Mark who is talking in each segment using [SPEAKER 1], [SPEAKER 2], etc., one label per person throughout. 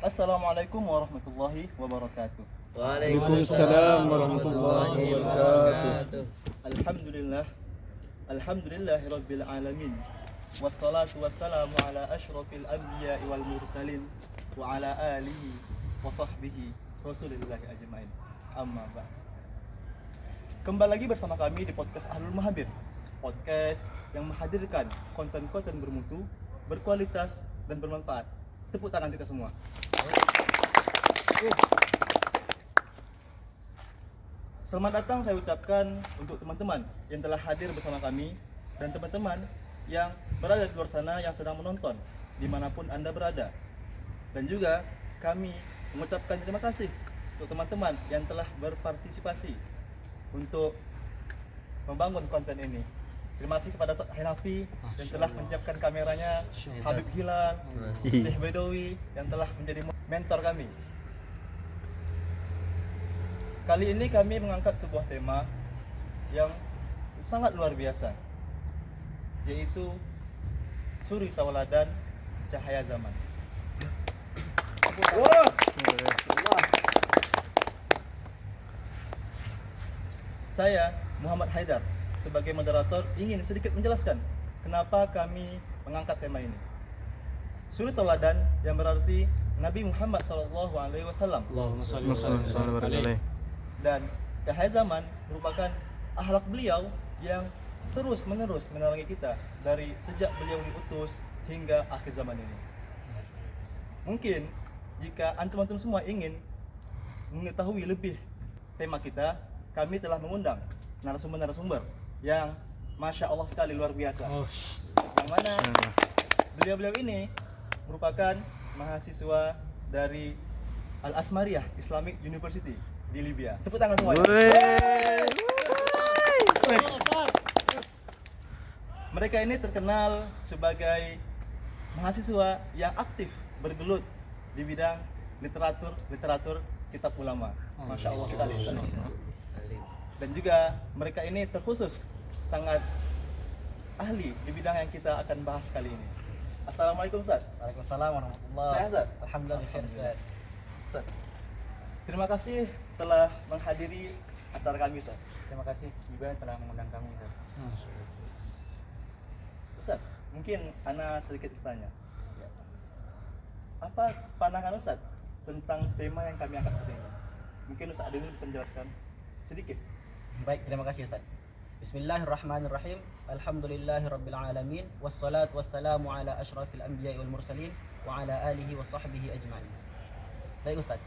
[SPEAKER 1] Assalamualaikum warahmatullahi wabarakatuh.
[SPEAKER 2] Waalaikumsalam warahmatullahi wabarakatuh.
[SPEAKER 1] Alhamdulillah, alhamdulillahirabbil alamin. Wassalatu wassalamu ala asyrafil anbiya'i wal mursalin wa ala alihi wa sahbihi rasulillahi ajmain. Amma ba'd. Kembali lagi bersama kami di podcast Ahlul Mahabir. Podcast yang menghadirkan konten-konten bermutu, berkualitas dan bermanfaat. Tepuk tangan kita semua. Selamat datang saya ucapkan untuk teman-teman yang telah hadir bersama kami dan teman-teman yang berada di luar sana yang sedang menonton dimanapun Anda berada. Dan juga kami mengucapkan terima kasih untuk teman-teman yang telah berpartisipasi untuk membangun konten ini. Terima kasih kepada Ustaz Hanafi yang telah menyiapkan kameranya, Habib Hilal, Syekh Bedowi yang telah menjadi mentor kami. Kali ini kami mengangkat sebuah tema yang sangat luar biasa, yaitu suri tauladan cahaya zaman. Saya Muhammad Haidar sebagai moderator ingin sedikit menjelaskan kenapa kami mengangkat tema ini. Suri tauladan yang berarti Nabi Muhammad SAW. Dan cahaya zaman merupakan akhlak beliau yang terus menerus menerangi kita dari sejak beliau diutus hingga akhir zaman ini. Mungkin jika antum-antum semua ingin mengetahui lebih tema kita, kami telah mengundang narasumber-narasumber yang Masya Allah sekali luar biasa. Yang mana beliau-beliau ini merupakan mahasiswa dari Al-Asmariyah Islamic University di Libya. Tepuk tangan semua. Mereka ini terkenal sebagai mahasiswa yang aktif bergelut di bidang literatur kitab ulama. Masya Allah sekali. Dan juga mereka ini terkhusus sangat ahli di bidang yang kita akan bahas kali ini. Assalamualaikum Ustaz.
[SPEAKER 3] Waalaikumsalam warahmatullahi
[SPEAKER 1] Sehat Ustaz?
[SPEAKER 3] Alhamdulillah.
[SPEAKER 1] Ustaz, terima kasih telah menghadiri acara kami Ustaz.
[SPEAKER 3] Terima kasih juga telah mengundang kami, Ustaz.
[SPEAKER 1] Ustaz, mungkin ana sedikit bertanya. Apa pandangan Ustaz tentang tema yang kami angkat hari ini? Mungkin Ustaz Adil bisa menjelaskan sedikit.
[SPEAKER 3] Baik, terima kasih Ustaz. Bismillahirrahmanirrahim. Alhamdulillahirabbil alamin wassalatu wassalamu ala asyrafil anbiya'i wal mursalin wa ala alihi wa sahbihi ajmain. Baik Ustaz.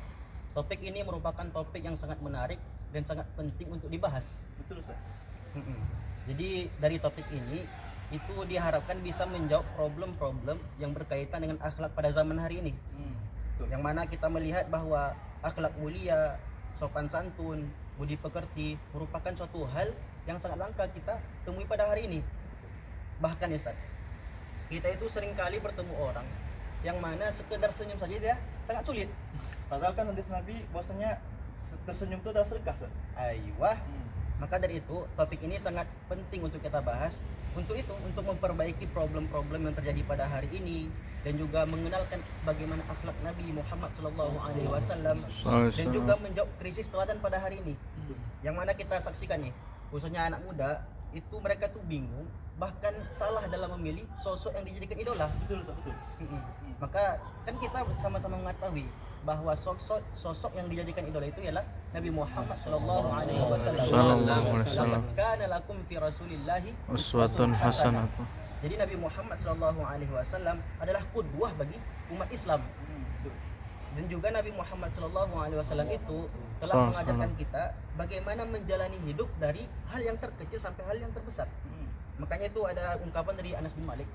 [SPEAKER 3] Topik ini merupakan topik yang sangat menarik dan sangat penting untuk dibahas.
[SPEAKER 1] Betul Ustaz.
[SPEAKER 3] Jadi dari topik ini itu diharapkan bisa menjawab problem-problem yang berkaitan dengan akhlak pada zaman hari ini.
[SPEAKER 1] Betul.
[SPEAKER 3] Yang mana kita melihat bahwa akhlak mulia, sopan santun, budi pekerti merupakan suatu hal yang sangat langka kita temui pada hari ini. Bahkan ya Ustaz, kita itu seringkali bertemu orang yang mana sekedar senyum saja dia sangat sulit.
[SPEAKER 1] Padahal kan hadis Nabi bahwasanya tersenyum itu adalah sedekah Ustaz.
[SPEAKER 3] Aywa. Maka dari itu topik ini sangat penting untuk kita bahas. Untuk itu, untuk memperbaiki problem-problem yang terjadi pada hari ini dan juga mengenalkan bagaimana akhlak Nabi Muhammad SAW dan juga menjawab krisis teladan pada hari ini. Yang mana kita saksikan nih, khususnya anak muda itu mereka tuh bingung, bahkan salah dalam memilih sosok yang dijadikan idola.
[SPEAKER 1] Betul Ustaz, betul.
[SPEAKER 3] Maka kan kita sama-sama mengetahui bahwa sosok yang dijadikan idola itu ialah Nabi Muhammad sallallahu alaihi wasallam. Kana lakum fi Rasulillahi
[SPEAKER 2] Uswatun hasanah.
[SPEAKER 3] Jadi Nabi Muhammad sallallahu alaihi wasallam adalah qudwah bagi umat Islam. Dan juga Nabi Muhammad sallallahu alaihi wasallam itu telah mengajarkan kita bagaimana menjalani hidup dari hal yang terkecil sampai hal yang terbesar. Makanya itu ada ungkapan dari Anas bin Malik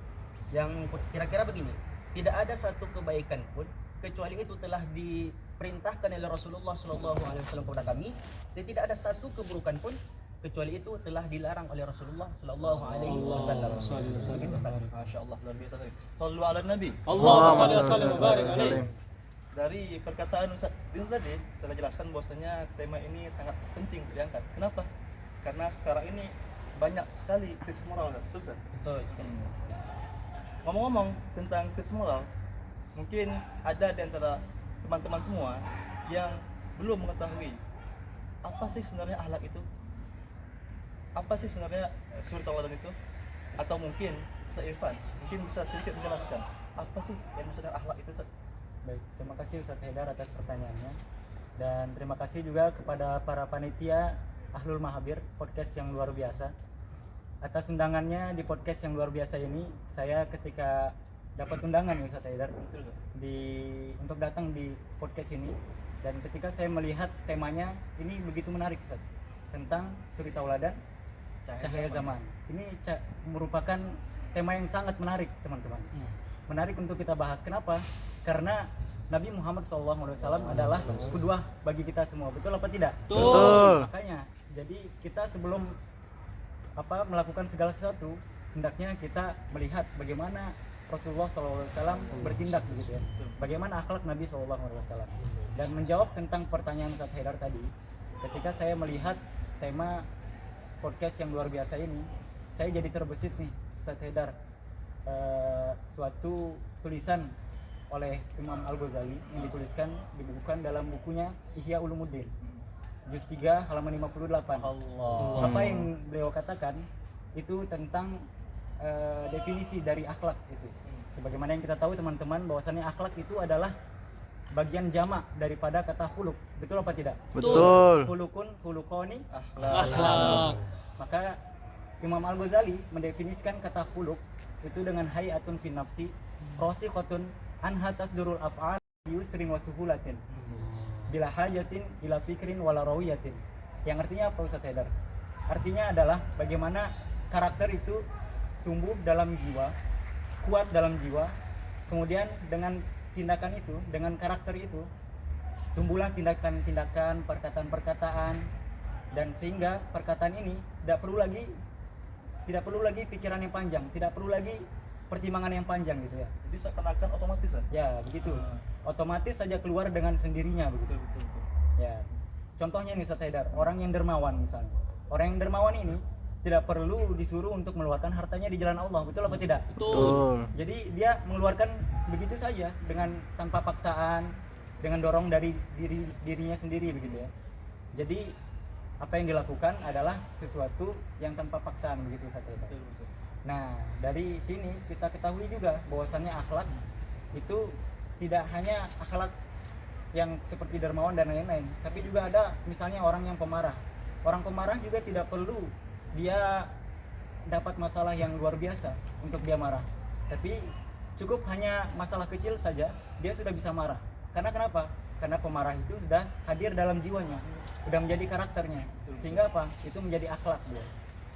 [SPEAKER 3] yang kira-kira begini, tidak ada satu kebaikan pun kecuali itu telah diperintahkan oleh Rasulullah SAW kepada kami, dan tidak ada satu keburukan pun kecuali itu telah dilarang oleh Rasulullah SAW.
[SPEAKER 1] Masya Allah, luar biasa sekali. Sallu ala Nabi.
[SPEAKER 2] Allahumma shalli wa sallim wa barik alaihi.
[SPEAKER 1] Dari perkataan Ustaz Dino tadi telah jelaskan bahwasanya tema ini sangat penting diangkat. Kenapa? Karena sekarang ini banyak sekali krisis moral, betul Ustaz?
[SPEAKER 3] Betul.
[SPEAKER 1] Ngomong-ngomong tentang krisis moral, mungkin ada di antara teman-teman semua yang belum mengetahui apa sih sebenarnya akhlak itu, apa sih sebenarnya suri tauladan itu, atau mungkin Ustaz Irfan mungkin bisa sedikit menjelaskan apa sih yang maksudnya akhlak itu, Ustaz?
[SPEAKER 4] Baik, terima kasih Ustaz Haidar atas pertanyaannya. Dan terima kasih juga kepada para panitia Ahlul Mahabir, podcast yang luar biasa. Atas undangannya di podcast yang luar biasa ini, saya ketika dapat undangan ya Ustaz Haidar untuk datang di podcast ini, dan ketika saya melihat temanya ini begitu menarik Ustaz, tentang suri tauladan cahaya zaman. Ini merupakan tema yang sangat menarik teman-teman. Menarik untuk kita bahas. Kenapa? Karena Nabi Muhammad SAW adalah qudwah bagi kita semua. Betul apa tidak?
[SPEAKER 2] Betul.
[SPEAKER 4] Makanya, jadi kita sebelum melakukan segala sesuatu, hendaknya kita melihat bagaimana Rasulullah SAW bertindak begitu ya. Bagaimana akhlak Nabi SAW. Dan menjawab tentang pertanyaan Ustaz Haidar tadi, ketika saya melihat tema podcast yang luar biasa ini, saya jadi terbesit nih Ustaz Haidar, suatu tulisan oleh Imam Al-Ghazali yang dibukukan dalam bukunya Ihya Ulumuddin juz 3 halaman 58.
[SPEAKER 1] Allah.
[SPEAKER 4] Apa yang beliau katakan itu tentang definisi dari akhlak itu. Sebagaimana yang kita tahu teman-teman, bahwasannya akhlak itu adalah bagian jamak daripada kata khuluq. Betul apa tidak?
[SPEAKER 2] Betul.
[SPEAKER 4] Khuluqun, khuluqani,
[SPEAKER 1] Akhlak.
[SPEAKER 4] Maka Imam Al-Ghazali mendefinisikan kata khuluq itu dengan hayatun fi nafsi rasikhatun anha tasdurul af'al yusrin wa suhulatin bila hajatin ila fikrin wala rawiyatin. Yang artinya apa Ustaz Haidar? Artinya adalah bagaimana karakter itu tumbuh dalam jiwa, kuat dalam jiwa, kemudian dengan tindakan itu, dengan karakter itu tumbuhlah tindakan-tindakan, perkataan-perkataan, dan sehingga perkataan ini tidak perlu lagi pikiran yang panjang, tidak perlu lagi pertimbangan yang panjang gitu ya.
[SPEAKER 1] Jadi seakan-akan otomatis kan?
[SPEAKER 4] Ya begitu, otomatis saja keluar dengan sendirinya begitu.
[SPEAKER 1] Betul.
[SPEAKER 4] Ya, contohnya nih Ustaz Haidar, orang yang dermawan misalnya. Orang yang dermawan ini tidak perlu disuruh untuk mengeluarkan hartanya di jalan Allah, betul apa tidak?
[SPEAKER 2] Betul.
[SPEAKER 4] Jadi dia mengeluarkan begitu saja dengan tanpa paksaan, dengan dorong dari dirinya sendiri begitu ya. Jadi apa yang dilakukan adalah sesuatu yang tanpa paksaan begitu Ustaz Haidar.
[SPEAKER 1] Betul.
[SPEAKER 4] Nah, dari sini kita ketahui juga bahwasannya akhlak itu tidak hanya akhlak yang seperti dermawan dan lain-lain, tapi juga ada misalnya orang yang pemarah. Orang pemarah juga tidak perlu dia dapat masalah yang luar biasa untuk dia marah, tapi cukup hanya masalah kecil saja dia sudah bisa marah. Karena kenapa? Karena pemarah itu sudah hadir dalam jiwanya, sudah menjadi karakternya, sehingga apa? Itu menjadi akhlak dia.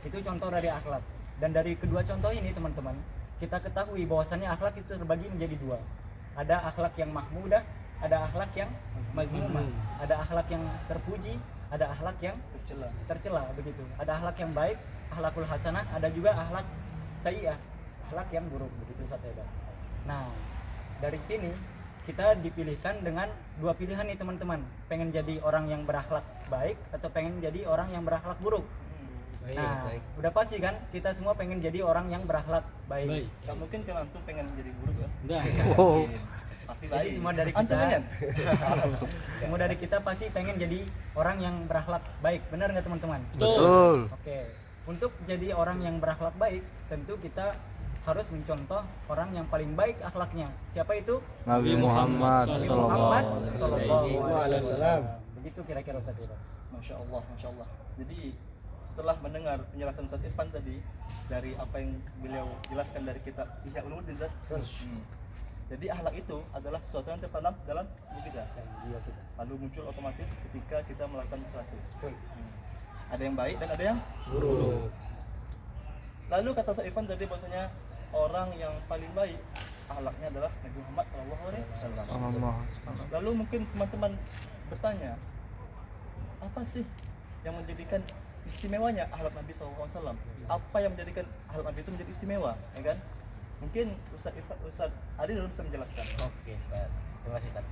[SPEAKER 4] Itu contoh dari akhlak. Dan dari kedua contoh ini teman-teman, kita ketahui bahwasannya akhlak itu terbagi menjadi dua. Ada akhlak yang mahmudah, ada akhlak yang mazmumah. Ada akhlak yang terpuji, ada akhlak yang tercela begitu. Ada akhlak yang baik, akhlakul hasanah, ada juga akhlak sayyi'ah, akhlak yang buruk begitu Ustaz Haidar. Nah, dari sini kita dipilihkan dengan dua pilihan nih teman-teman. Pengen jadi orang yang berakhlak baik atau pengen jadi orang yang berakhlak buruk. Nah, udah pasti kan kita semua pengen jadi orang yang berakhlak baik.
[SPEAKER 1] Gak mungkin kan antum pengen menjadi buruk ya?
[SPEAKER 2] Oh.
[SPEAKER 1] Pasti
[SPEAKER 4] Jadi
[SPEAKER 1] baik.
[SPEAKER 4] semua dari
[SPEAKER 1] Antum
[SPEAKER 4] kita,
[SPEAKER 1] pengen?
[SPEAKER 4] semua dari kita pasti pengen jadi orang yang berakhlak baik. Benar nggak teman-teman?
[SPEAKER 2] Betul.
[SPEAKER 4] Oke. Untuk jadi orang yang berakhlak baik, tentu kita harus mencontoh orang yang paling baik akhlaknya. Siapa itu?
[SPEAKER 2] Nabi Muhammad
[SPEAKER 4] Nabi
[SPEAKER 2] sallallahu
[SPEAKER 4] Muhammad
[SPEAKER 2] alaihi
[SPEAKER 4] sallallahu alaihi wasallam. Begitu kira-kira Ustaz Haidar.
[SPEAKER 1] Masya Allah. Jadi setelah mendengar penjelasan Ustaz Irfan tadi dari apa yang beliau jelaskan dari kitab Ihya Ulumuddin, jadi akhlak itu adalah sesuatu yang tertanam dalam diri kita,
[SPEAKER 4] Dan jiwa kita.
[SPEAKER 1] lalu muncul otomatis ketika kita melakukan sesuatu.
[SPEAKER 4] Betul.
[SPEAKER 1] Ada yang baik dan ada yang
[SPEAKER 4] Buruk.
[SPEAKER 1] lalu kata Ustaz Irfan tadi bahwasanya orang yang paling baik akhlaknya adalah Nabi Muhammad SAW.
[SPEAKER 2] wasallam.
[SPEAKER 1] Lalu mungkin teman-teman bertanya, apa sih yang menjadikan istimewanya akhlak Nabi SAW? Apa yang menjadikan akhlak Nabi itu menjadi istimewa, ya kan? Mungkin Ustaz Adil bisa menjelaskan.
[SPEAKER 3] Oke, Ustaz. Terima kasih, Ustaz.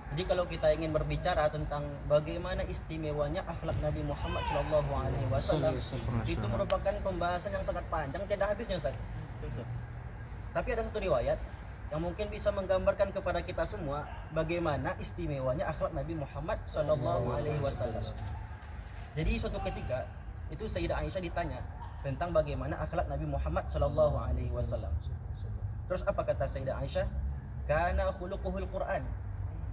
[SPEAKER 3] Jadi kalau kita ingin berbicara tentang bagaimana istimewanya akhlak Nabi Muhammad SAW, itu merupakan pembahasan yang sangat panjang, tidak habisnya, Ustaz. Tapi ada satu riwayat yang mungkin bisa menggambarkan kepada kita semua bagaimana istimewanya akhlak Nabi Muhammad Shallallahu Alaihi Wasallam. Jadi suatu ketika itu Sayyidah Aisyah ditanya tentang bagaimana akhlak Nabi Muhammad Shallallahu Alaihi Wasallam. Terus apa kata Sayyidah Aisyah? Kana khuluquhul Quran.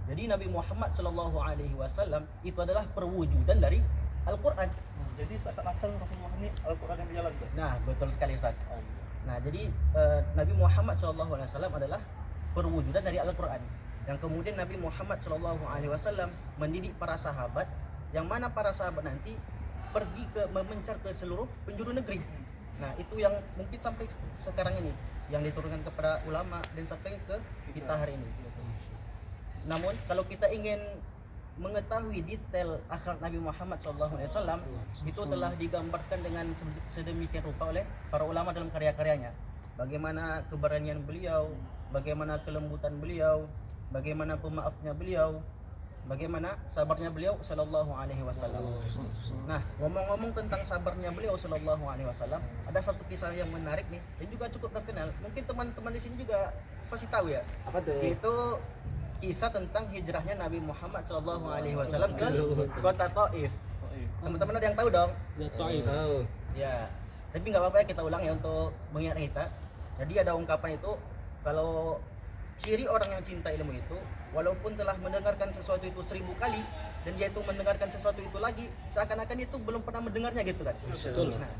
[SPEAKER 3] Jadi Nabi Muhammad Shallallahu Alaihi Wasallam itu adalah perwujudan dari Al-Quran.
[SPEAKER 1] Jadi seakan-akan Rasulullah ini Al-Quran yang dijalankan.
[SPEAKER 3] Nah, betul sekali Ustaz. Nah, jadi Nabi Muhammad SAW adalah perwujudan dari Al-Quran. Yang kemudian Nabi Muhammad SAW mendidik para sahabat, yang mana para sahabat nanti pergi ke memencar ke seluruh penjuru negeri. Nah, itu yang mungkin sampai sekarang ini yang diturunkan kepada ulama dan sampai ke kita hari ini. Namun kalau kita ingin mengetahui detail akhlak Nabi Muhammad SAW, itu telah digambarkan dengan sedemikian rupa oleh para ulama dalam karya-karyanya. Bagaimana keberanian beliau, bagaimana kelembutan beliau, bagaimana pemaafnya beliau, bagaimana sabarnya beliau Sallallahu Alaihi Wasallam. Nah, ngomong-ngomong tentang sabarnya beliau Sallallahu Alaihi Wasallam, ada satu kisah yang menarik nih dan juga cukup terkenal. Mungkin teman-teman di sini juga pasti tahu ya.
[SPEAKER 4] Apa tuh?
[SPEAKER 3] Yaitu kisah tentang hijrahnya Nabi Muhammad Shallallahu Alaihi Wasallam ke kota Taif. Teman-teman ada yang tahu dong? Ya, tapi nggak apa-apa ya kita ulang ya untuk mengingat kita. Jadi ada ungkapan itu, kalau ciri orang yang cinta ilmu itu, walaupun telah mendengarkan sesuatu itu 1000 kali dan dia itu mendengarkan sesuatu itu lagi, seakan-akan itu belum pernah mendengarnya gitu kan. Nah,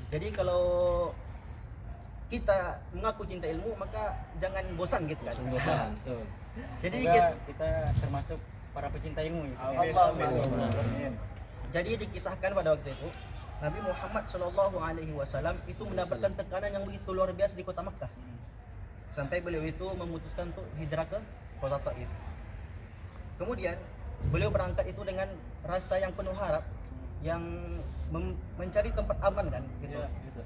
[SPEAKER 3] jadi kalau kita mengaku cinta ilmu maka jangan bosan gitu kan. Jadi
[SPEAKER 4] kita termasuk para pecinta ilmu ya.
[SPEAKER 1] Amin.
[SPEAKER 3] Jadi dikisahkan pada waktu itu Nabi Muhammad Shallallahu Alaihi Wasallam itu mendapatkan tekanan yang begitu luar biasa di kota Makkah, sampai beliau itu memutuskan untuk hijrah ke kota Taif. Kemudian beliau berangkat itu dengan rasa yang penuh harap, yang mencari tempat aman kan gitu.
[SPEAKER 1] Ya, gitu.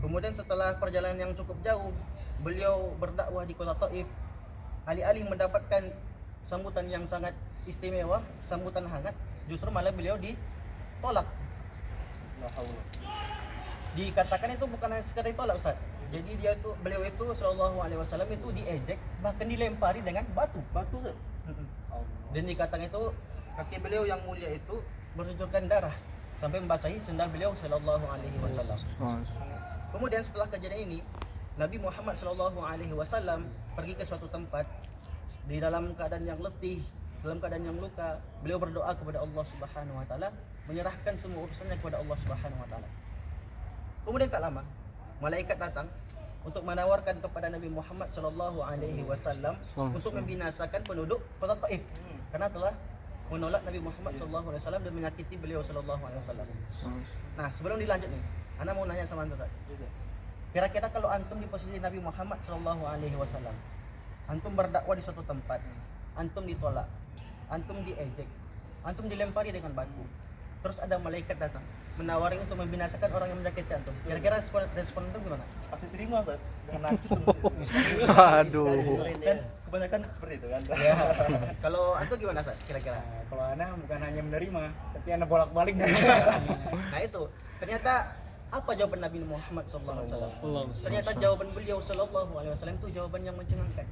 [SPEAKER 3] Kemudian setelah perjalanan yang cukup jauh, beliau berdakwah di kota Taif. Alih-alih mendapatkan sambutan yang sangat istimewa, sambutan hangat, justru malah beliau ditolak.
[SPEAKER 1] La haula.
[SPEAKER 3] Dikatakan itu bukan hanya sekedar ditolak, Ustaz. Jadi beliau itu Shallallahu Alaihi Wasallam itu diejek, bahkan dilempari dengan batu.
[SPEAKER 1] Batu tuh.
[SPEAKER 3] Dan dikatakan itu kaki beliau yang mulia itu bercucurkan darah sampai membasahi sendal beliau Shallallahu Alaihi Wasallam. Kemudian setelah kejadian ini, Nabi Muhammad Shallallahu Alaihi Wasallam pergi ke suatu tempat di dalam keadaan yang letih, dalam keadaan yang luka. Beliau berdoa kepada Allah Subhanahu Wa Taala, menyerahkan semua urusannya kepada Allah Subhanahu Wa Taala. Kemudian tak lama, malaikat datang untuk menawarkan kepada Nabi Muhammad Shallallahu Alaihi Wasallam untuk membinasakan penduduk kota Taif karena telah menolak Nabi Muhammad Shallallahu Alaihi Wasallam dan menyakiti beliau Shallallahu Alaihi Wasallam. Nah, sebelum dilanjut nih, Ana mau nanya sama antum. Kira-kira kalau antum di posisi Nabi Muhammad Shallallahu Alaihi Wasallam, antum berdakwah di suatu tempat, antum ditolak, antum diejek, antum dilempari dengan batu, terus ada malaikat datang menawari untuk membinasakan orang yang menyakiti antum. Kira-kira respon antum gimana?
[SPEAKER 1] Pasti terima, Ustaz. Dengan najis.
[SPEAKER 2] Aduh.
[SPEAKER 1] Kan kebanyakan seperti itu kan.
[SPEAKER 3] Ya. Kalau antum gimana, Ustaz? Kira-kira?
[SPEAKER 4] Nah, kalau Ana bukan hanya menerima, tapi Ana bolak-balik.
[SPEAKER 3] Nah itu, ternyata apa jawaban Nabi Muhammad SAW? Ternyata jawaban beliau Sallallahu Alaihi Wasallam itu jawaban yang mencengangkan,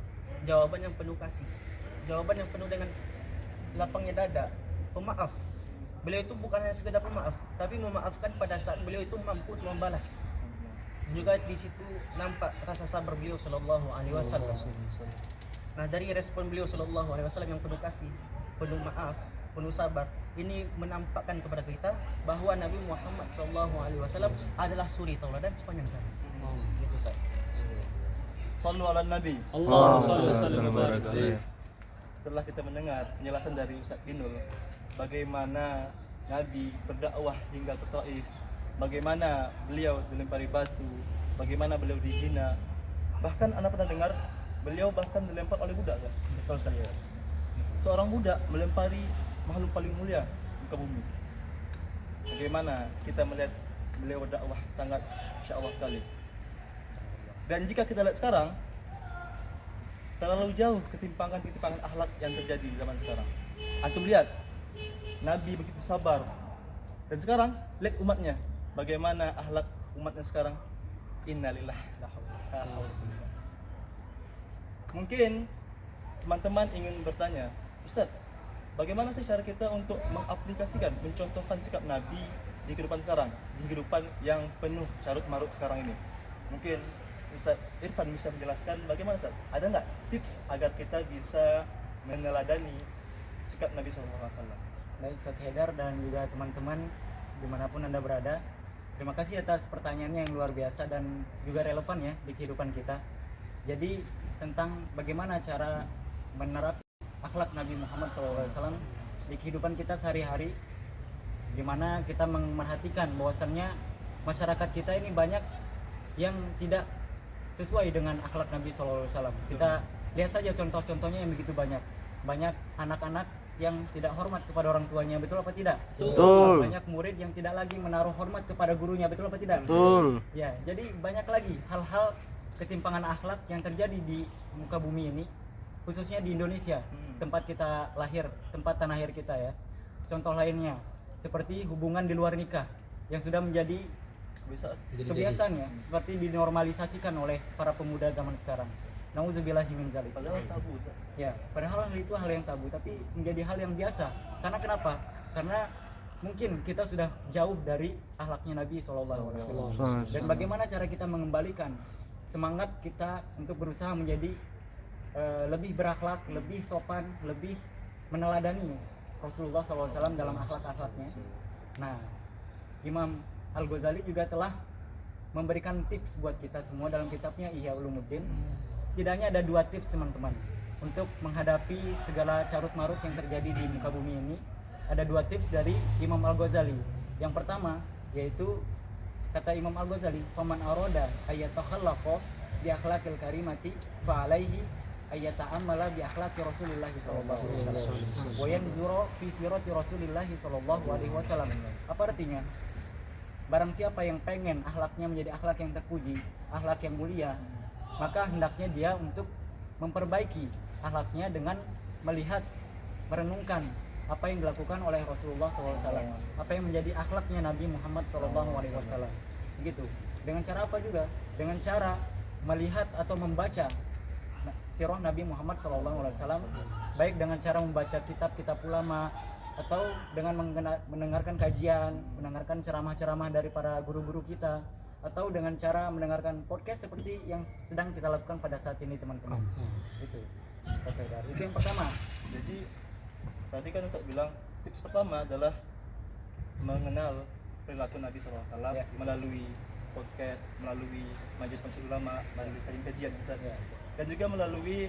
[SPEAKER 3] jawaban yang penuh kasih, jawaban yang penuh dengan lapangnya dada, pemaaf. Beliau itu bukan hanya sekedar pemaaf, tapi memaafkan pada saat beliau itu mampu membalas. Juga di situ nampak rasa sabar beliau Sallallahu Alaihi Wasallam. Nah, dari respon beliau Sallallahu Alaihi Wasallam yang penuh kasih, penuh maaf, penuh sabar, ini menampakkan kepada kita bahwa Nabi Muhammad Sallallahu Alaihi Wasallam adalah suri tauladan sepanjang zaman. Gitu, Ustaz.
[SPEAKER 1] Sallu ala Nabi.
[SPEAKER 2] Alhamdulillah.
[SPEAKER 1] Setelah kita mendengar penjelasan dari Ustaz Binul, bagaimana Nabi berdakwah hingga ke Taif, bagaimana beliau dilempari batu, bagaimana beliau dihina, bahkan Anda pernah dengar beliau bahkan dilempar oleh budak kan? Betul sekali ya. Seorang budak melempari makhluk paling mulia di muka bumi. Bagaimana kita melihat beliau berdakwah sangat Insya Allah sekali. Dan jika kita lihat sekarang, terlalu jauh ketimpangan akhlak yang terjadi di zaman sekarang. Antum lihat, Nabi begitu sabar. Dan sekarang lihat umatnya, bagaimana akhlak umatnya sekarang. Innalillah. Mungkin teman-teman ingin bertanya, Ustaz, bagaimana sih cara kita untuk mengaplikasikan, mencontohkan sikap Nabi di kehidupan sekarang, di kehidupan yang penuh carut marut sekarang ini? Mungkin Ustaz Irfan bisa menjelaskan bagaimana, Ustaz? Ada nggak tips agar kita bisa meneladani sikap Nabi SAW?
[SPEAKER 4] Baik Ustaz Haidar dan juga teman-teman dimanapun Anda berada, terima kasih atas pertanyaannya yang luar biasa dan juga relevan ya di kehidupan kita. Jadi tentang bagaimana cara menerapkan akhlak Nabi Muhammad SAW di kehidupan kita sehari-hari, di mana kita memerhatikan bahwasannya masyarakat kita ini banyak yang tidak sesuai dengan akhlak Nabi SAW. Kita lihat saja contoh-contohnya yang begitu banyak. Banyak anak-anak yang tidak hormat kepada orang tuanya, betul apa tidak?
[SPEAKER 2] Betul.
[SPEAKER 4] Banyak murid yang tidak lagi menaruh hormat kepada gurunya, betul apa tidak?
[SPEAKER 2] Betul.
[SPEAKER 4] Ya, jadi banyak lagi hal-hal ketimpangan akhlak yang terjadi di muka bumi ini, khususnya di Indonesia, tempat kita lahir, tempat tanah air kita ya. Contoh lainnya seperti hubungan di luar nikah yang sudah menjadi kebiasaan ya, seperti dinormalisasikan oleh para pemuda zaman sekarang. Nauzubillahi min dzalik.
[SPEAKER 1] Padahal tabu.
[SPEAKER 4] Ya, padahal hal itu hal yang tabu, tapi menjadi hal yang biasa. Karena kenapa? Karena mungkin kita sudah jauh dari akhlaknya Nabi SAW. Dan bagaimana cara kita mengembalikan semangat kita untuk berusaha menjadi lebih berakhlak, lebih sopan, lebih meneladani Rasulullah SAW dalam akhlak-akhlaknya. Nah, Imam Al-Ghazali juga telah memberikan tips buat kita semua dalam kitabnya Ihya Ulumuddin. Setidaknya ada 2 tips teman-teman untuk menghadapi segala carut marut yang terjadi di muka bumi ini. Ada 2 tips dari Imam Al-Ghazali. Yang pertama yaitu kata Imam Al-Ghazali, "Faman arada ayatakhallaqa bi akhlaqil karimati fa alaihi ayata'ammala bi akhlaqi Rasulillah sallallahu alaihi wasallam wa yanzura fi sirati Rasulillah sallallahu alaihi wasallam." Apa artinya? Barang siapa yang pengen akhlaknya menjadi akhlak yang terpuji, akhlak yang mulia, maka hendaknya dia untuk memperbaiki akhlaknya dengan melihat, merenungkan apa yang dilakukan oleh Rasulullah SAW, apa yang menjadi akhlaknya Nabi Muhammad SAW. Begitu. Dengan cara apa juga? Dengan cara melihat atau membaca sirah Nabi Muhammad SAW, baik dengan cara membaca kitab-kitab ulama atau dengan mendengarkan kajian, mendengarkan ceramah-ceramah dari para guru-guru kita, atau dengan cara mendengarkan podcast seperti yang sedang kita lakukan pada saat ini teman-teman. Itu yang pertama.
[SPEAKER 1] Jadi tadi kan Ustaz bilang tips pertama adalah mengenal perilaku Nabi SAW
[SPEAKER 4] Ya.
[SPEAKER 1] melalui podcast, melalui majelis ulama, melalui kajian Ustaz,
[SPEAKER 4] Ya.
[SPEAKER 1] dan juga melalui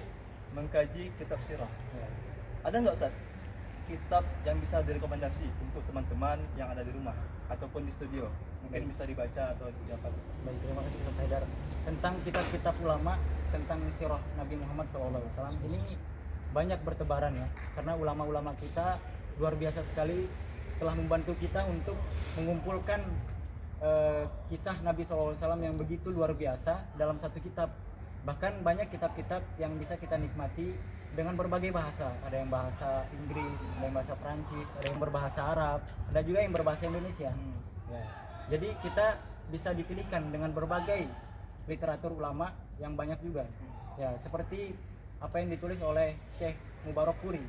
[SPEAKER 1] mengkaji kitab sirah.
[SPEAKER 4] Ya.
[SPEAKER 1] Ada nggak Ustaz kitab yang bisa direkomendasi untuk teman-teman yang ada di rumah ataupun di studio, mungkin bisa dibaca atau didapat?
[SPEAKER 4] Baik, terima kasih Ustaz Haidar. Tentang kitab-kitab ulama tentang sirah Nabi Muhammad SAW ini banyak bertebaran ya, karena ulama-ulama kita luar biasa sekali telah membantu kita untuk mengumpulkan kisah Nabi SAW yang begitu luar biasa dalam satu kitab. Bahkan banyak kitab-kitab yang bisa kita nikmati dengan berbagai bahasa. Ada yang bahasa Inggris, ada yang bahasa Prancis, ada yang berbahasa Arab, ada juga yang berbahasa Indonesia. Ya. Jadi kita bisa dipilihkan dengan berbagai literatur ulama yang banyak juga. Ya, seperti apa yang ditulis oleh Syekh Mubarak Furi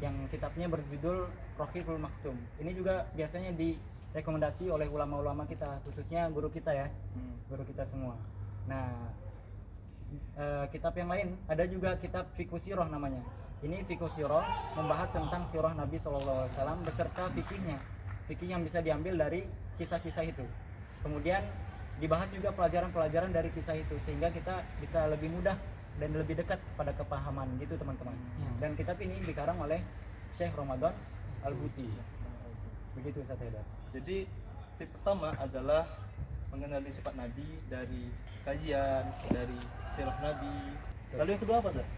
[SPEAKER 4] yang kitabnya berjudul Rohul Maktum. Ini juga biasanya direkomendasi oleh ulama-ulama kita, khususnya guru kita ya, guru kita semua. Nah, kitab yang lain ada juga kitab Fiqh Sirah namanya. Ini Fiqh Sirah membahas tentang sirah Nabi SAW beserta fikihnya, fikih yang bisa diambil dari kisah-kisah itu. Kemudian dibahas juga pelajaran-pelajaran dari kisah itu sehingga kita bisa lebih mudah dan lebih dekat pada kepahaman gitu teman-teman. Dan kitab ini dikarang oleh Syekh Ramadan Al-Buti. Begitu Ustaz Haidar.
[SPEAKER 1] Jadi tip pertama adalah mengenali sifat Nabi dari kajian, dari sirah Nabi. Lalu yang kedua apa Ustaz?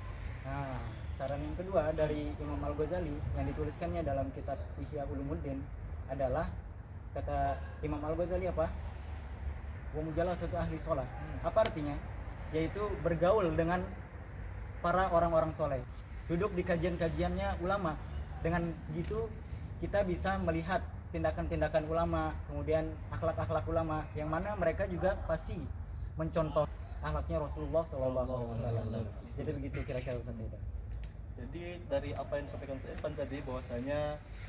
[SPEAKER 4] Nah, saran yang kedua dari Imam Al-Ghazali yang dituliskannya dalam kitab Ihya Ulumuddin adalah kata Imam Al-Ghazali apa? Wa mujalasatu ahli sholat. Apa artinya? Yaitu bergaul dengan para orang-orang soleh, duduk di kajian-kajiannya ulama. Dengan gitu kita bisa melihat tindakan-tindakan ulama, kemudian akhlak-akhlak ulama yang mana mereka juga pasti mencontoh akhlaknya Rasulullah SAW. Jadi begitu kira-kira Ustaz Haidar.
[SPEAKER 1] Jadi dari apa yang disampaikan Ustaz Irfan tadi bahwasanya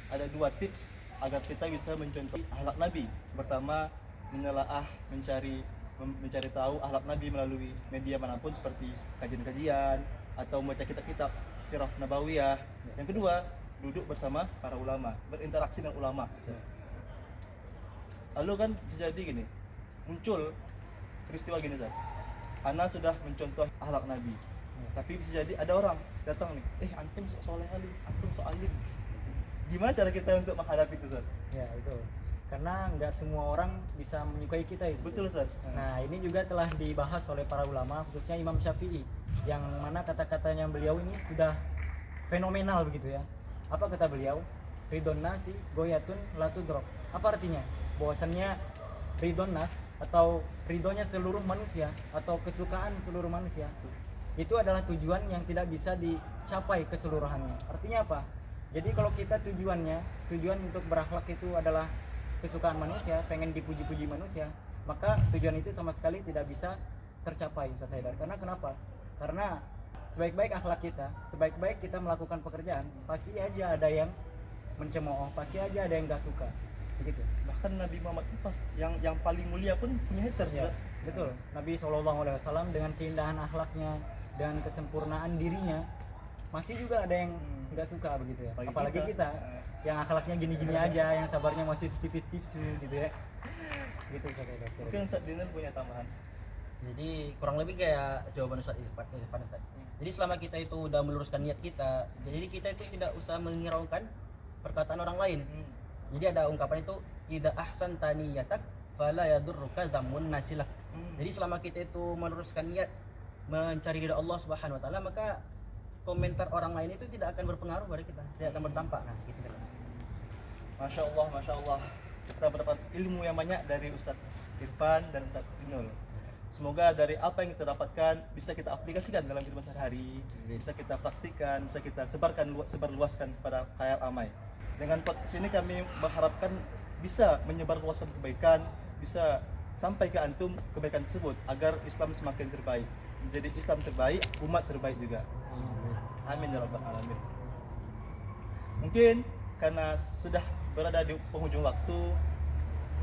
[SPEAKER 1] ada 2 tips agar kita bisa mencontoh akhlak Nabi. Pertama, menelaah, mencari tahu akhlak Nabi melalui media manapun seperti kajian-kajian atau membaca kitab-kitab sirah nabawiyah. Yang kedua, duduk bersama para ulama, berinteraksi dengan ulama. Lalu kan terjadi gini, muncul peristiwa gini Zat. Ana sudah mencontoh akhlak Nabi. Tapi bisa jadi ada orang datang nih, antum sok soleh kali, antum sok alim. Gimana cara kita untuk menghadapi itu Zat?
[SPEAKER 4] Ya itu. Karena nggak semua orang bisa menyukai kita itu.
[SPEAKER 1] Betul Zat.
[SPEAKER 4] Nah ini juga telah dibahas oleh para ulama, khususnya Imam Syafi'i, yang mana kata-katanya beliau ini sudah fenomenal begitu ya. Apa kata beliau? Ridon nasi goyatun latudrok. Apa artinya? Bahwasannya ridon nas atau ridhonya seluruh manusia atau kesukaan seluruh manusia itu adalah tujuan yang tidak bisa dicapai keseluruhannya. Artinya apa? Jadi kalau kita tujuan untuk berakhlak itu adalah kesukaan manusia, pengen dipuji-puji manusia, maka tujuan itu sama sekali tidak bisa tercapai Ustaz Haidar. Karena kenapa? Karena sebaik-baik akhlak kita, sebaik-baik kita melakukan pekerjaan, pasti aja ada yang mencemooh, pasti aja ada yang nggak suka, begitu.
[SPEAKER 1] Bahkan Nabi Muhammad itu yang paling mulia pun punya hater
[SPEAKER 4] Ya,
[SPEAKER 1] Zat.
[SPEAKER 4] betul. Nabi SAW dengan keindahan akhlaknya dan kesempurnaan dirinya, masih juga ada yang nggak suka begitu ya. Apalagi kita yang akhlaknya gini-gini aja, yang sabarnya masih tipis-tipis gitu ya. Gitu Ustaz Haidar.
[SPEAKER 1] Mungkin Ustaz Dinar punya tambahan.
[SPEAKER 3] Jadi kurang lebih kayak jawaban Ustaz Irfan Ustaz. Jadi selama kita itu udah meluruskan niat kita, jadi kita itu tidak usah menghiraukan perkataan orang lain. Jadi ada ungkapan itu, idza ahsanta niyatak fala yadurruka dhammun nasilak. Jadi selama kita itu meluruskan niat mencari ridha Allah Subhanahu wa taala, maka komentar orang lain itu tidak akan berpengaruh pada kita, tidak akan berdampak. Nah, gitu kan.
[SPEAKER 1] Masya Allah, kita mendapat ilmu yang banyak dari Ustadz Irfan dan Ustadz Dinul. Semoga dari apa yang kita dapatkan bisa kita aplikasikan dalam kehidupan sehari-hari, bisa kita praktikkan, bisa kita sebarluaskan kepada khalayak ramai. Dengan podcast ini kami mengharapkan bisa menyebarluaskan kebaikan, bisa sampai ke antum kebaikan tersebut agar Islam semakin terbaik. Menjadi Islam terbaik, umat terbaik juga. Amin ya rabbal alamin. Mungkin karena sudah berada di penghujung waktu,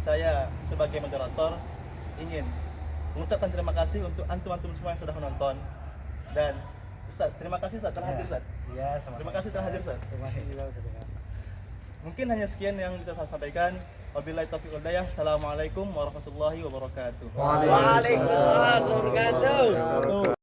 [SPEAKER 1] saya sebagai moderator ingin mengucapkan terima kasih untuk antum-antum semua yang sudah menonton. Dan Ustaz, terima kasih Ustaz telah hadir Ustaz.
[SPEAKER 4] Iya, sama.
[SPEAKER 1] Terima kasih telah hadir Ustaz.
[SPEAKER 4] Terima kasih juga Ustaz Haidar.
[SPEAKER 1] Mungkin hanya sekian yang bisa saya sampaikan. Wabillahi taufiq wal hidayah. Assalamualaikum warahmatullahi wabarakatuh.
[SPEAKER 2] Waalaikumsalam warahmatullahi wabarakatuh.